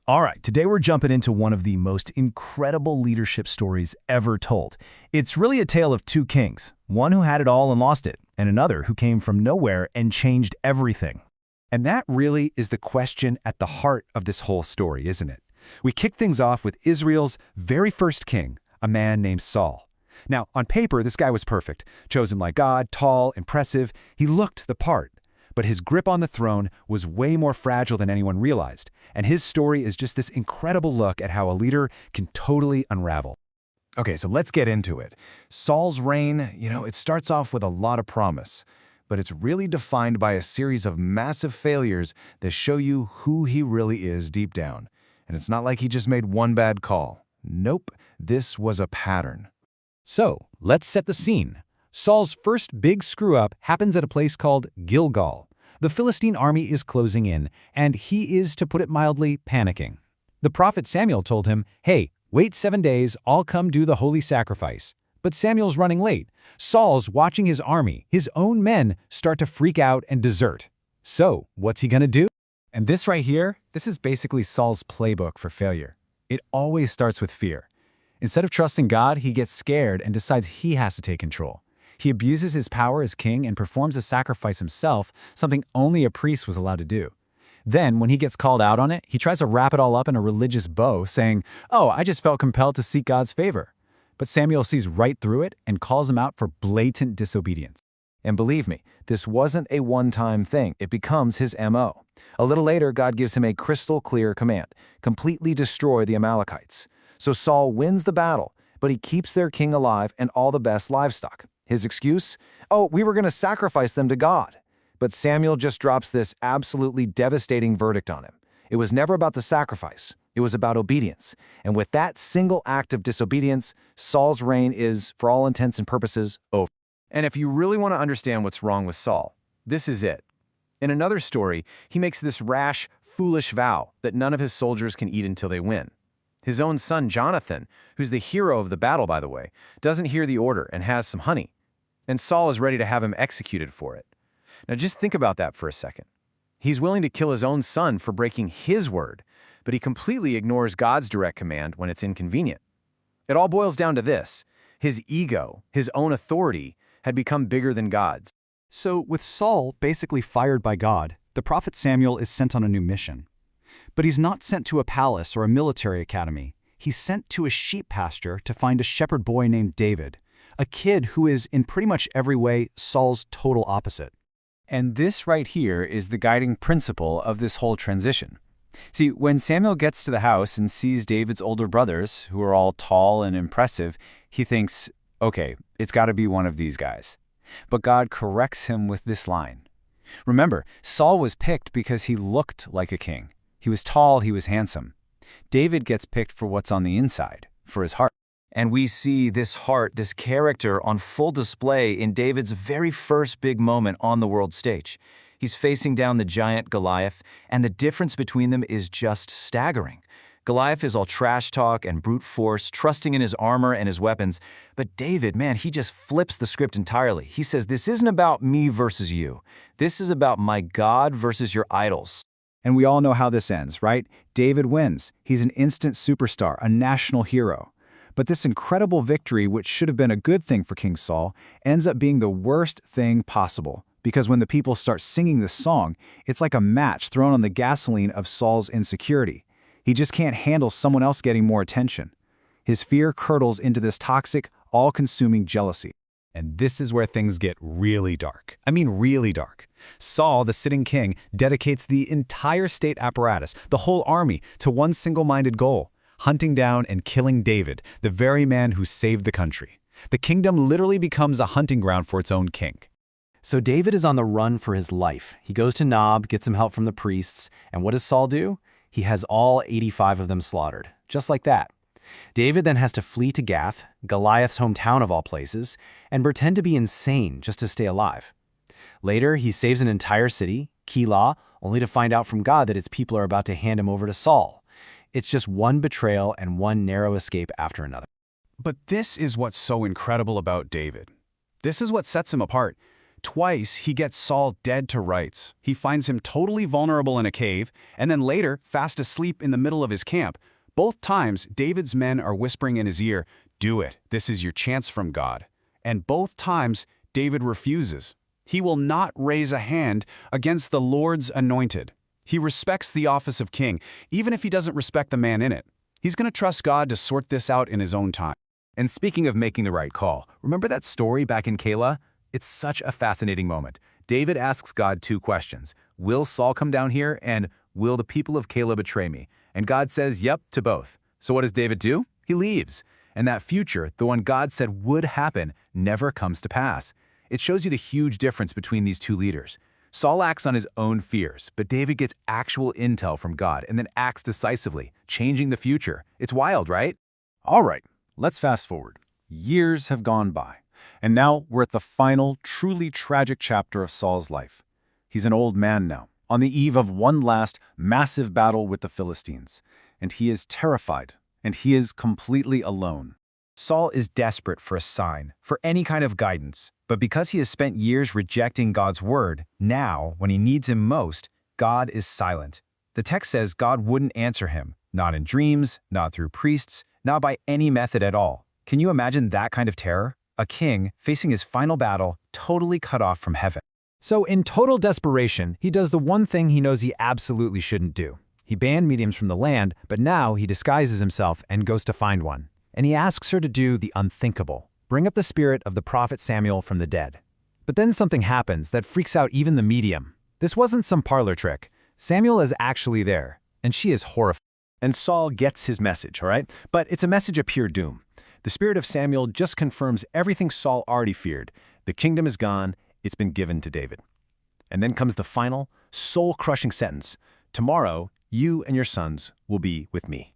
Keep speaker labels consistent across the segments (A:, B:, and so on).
A: All right, today we're jumping into one of the most incredible leadership stories ever told. It's really a tale of two kings, one who had it all and lost it, and another who came from nowhere and changed everything.
B: And that really is the question at the heart of this whole story, isn't it? We kick things off with Israel's very first king, a man named Saul. Now, on paper, this guy was perfect, chosen like God, tall, impressive. He looked the part. But his grip on the throne was way more fragile than anyone realized, and his story is just this incredible look at how a leader can totally unravel. Okay, so let's get into it. Saul's reign, it starts off with a lot of promise, but it's really defined by a series of massive failures that show you who he really is deep down. And it's not like he just made one bad call. Nope, this was a pattern. So, let's set the scene. Saul's first big screw-up happens at a place called Gilgal. The Philistine army is closing in, and he is, to put it mildly, panicking. The prophet Samuel told him, "Hey, wait 7 days, I'll come do the holy sacrifice." But Samuel's running late. Saul's watching his army, his own men, start to freak out and desert. So, what's he gonna do? And this right here, this is basically Saul's playbook for failure. It always starts with fear. Instead of trusting God, he gets scared and decides he has to take control. He abuses his power as king and performs a sacrifice himself, something only a priest was allowed to do. Then, when he gets called out on it, he tries to wrap it all up in a religious bow, saying, "Oh, I just felt compelled to seek God's favor." But Samuel sees right through it and calls him out for blatant disobedience. And believe me, this wasn't a one-time thing. It becomes his MO. A little later, God gives him a crystal-clear command: completely destroy the Amalekites. So Saul wins the battle, but he keeps their king alive and all the best livestock. His excuse? Oh, we were going to sacrifice them to God. But Samuel just drops this absolutely devastating verdict on him. It was never about the sacrifice. It was about obedience. And with that single act of disobedience, Saul's reign is, for all intents and purposes, over. And if you really want to understand what's wrong with Saul, this is it. In another story, he makes this rash, foolish vow that none of his soldiers can eat until they win. His own son, Jonathan, who's the hero of the battle, by the way, doesn't hear the order and has some honey. And Saul is ready to have him executed for it. Now just think about that for a second. He's willing to kill his own son for breaking his word, but he completely ignores God's direct command when it's inconvenient. It all boils down to this: his ego, his own authority, had become bigger than God's.
A: So, with Saul basically fired by God, the prophet Samuel is sent on a new mission. But he's not sent to a palace or a military academy. He's sent to a sheep pasture to find a shepherd boy named David, a kid who is, in pretty much every way, Saul's total opposite.
B: And this right here is the guiding principle of this whole transition. See, when Samuel gets to the house and sees David's older brothers, who are all tall and impressive, he thinks, okay, it's got to be one of these guys. But God corrects him with this line. Remember, Saul was picked because he looked like a king. He was tall, he was handsome. David gets picked for what's on the inside, for his heart. And we see this heart, this character, on full display in David's very first big moment on the world stage. He's facing down the giant Goliath, and the difference between them is just staggering. Goliath is all trash talk and brute force, trusting in his armor and his weapons. But David, man, he just flips the script entirely. He says, this isn't about me versus you. This is about my God versus your idols.
A: And we all know how this ends, right? David wins. He's an instant superstar, a national hero. But this incredible victory, which should have been a good thing for King Saul, ends up being the worst thing possible. Because when the people start singing this song, it's like a match thrown on the gasoline of Saul's insecurity. He just can't handle someone else getting more attention. His fear curdles into this toxic, all-consuming jealousy. And this is where things get really dark. I mean really dark. Saul, the sitting king, dedicates the entire state apparatus, the whole army, to one single-minded goal: hunting down and killing David, the very man who saved the country. The kingdom literally becomes a hunting ground for its own king.
C: So David is on the run for his life. He goes to Nob, gets some help from the priests, and what does Saul do? He has all 85 of them slaughtered, just like that. David then has to flee to Gath, Goliath's hometown of all places, and pretend to be insane just to stay alive. Later, he saves an entire city, Keilah, only to find out from God that its people are about to hand him over to Saul. It's just one betrayal and one narrow escape after another.
B: But this is what's so incredible about David. This is what sets him apart.
A: Twice, he gets Saul dead to rights. He finds him totally vulnerable in a cave, and then later, fast asleep in the middle of his camp. Both times, David's men are whispering in his ear, "Do it, this is your chance from God." And both times, David refuses. He will not raise a hand against the Lord's anointed. He respects the office of king, even if he doesn't respect the man in it. He's going to trust God to sort this out in his own time.
B: And speaking of making the right call, remember that story back in Keilah? It's such a fascinating moment. David asks God two questions. Will Saul come down here, and will the people of Keilah betray me? And God says, yep, to both. So what does David do? He leaves. And that future, the one God said would happen, never comes to pass. It shows you the huge difference between these two leaders. Saul acts on his own fears, but David gets actual intel from God and then acts decisively, changing the future. It's wild, right?
A: All right, let's fast forward. Years have gone by, and now we're at the final, truly tragic chapter of Saul's life. He's an old man now, on the eve of one last massive battle with the Philistines, and he is terrified, and he is completely alone.
B: Saul is desperate for a sign, for any kind of guidance, but because he has spent years rejecting God's word, now, when he needs him most, God is silent. The text says God wouldn't answer him, not in dreams, not through priests, not by any method at all. Can you imagine that kind of terror? A king facing his final battle, totally cut off from heaven.
C: So in total desperation, he does the one thing he knows he absolutely shouldn't do. He banned mediums from the land, but now he disguises himself and goes to find one. And he asks her to do the unthinkable, bring up the spirit of the prophet Samuel from the dead. But then something happens that freaks out even the medium. This wasn't some parlor trick. Samuel is actually there, and she is horrified.
B: And Saul gets his message, all right? But it's a message of pure doom. The spirit of Samuel just confirms everything Saul already feared. The kingdom is gone, it's been given to David. And then comes the final, soul-crushing sentence. Tomorrow, you and your sons will be with me,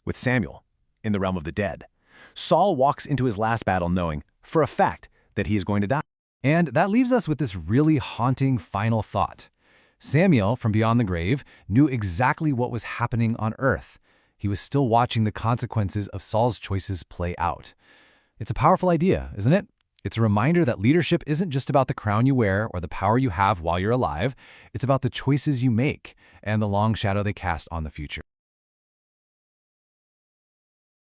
B: with Samuel, in the realm of the dead. Saul walks into his last battle knowing, for a fact, that he is going to die.
C: And that leaves us with this really haunting final thought. Samuel, from beyond the grave, knew exactly what was happening on earth. He was still watching the consequences of Saul's choices play out. It's a powerful idea, isn't it? It's a reminder that leadership isn't just about the crown you wear or the power you have while you're alive. It's about the choices you make and the long shadow they cast on the future.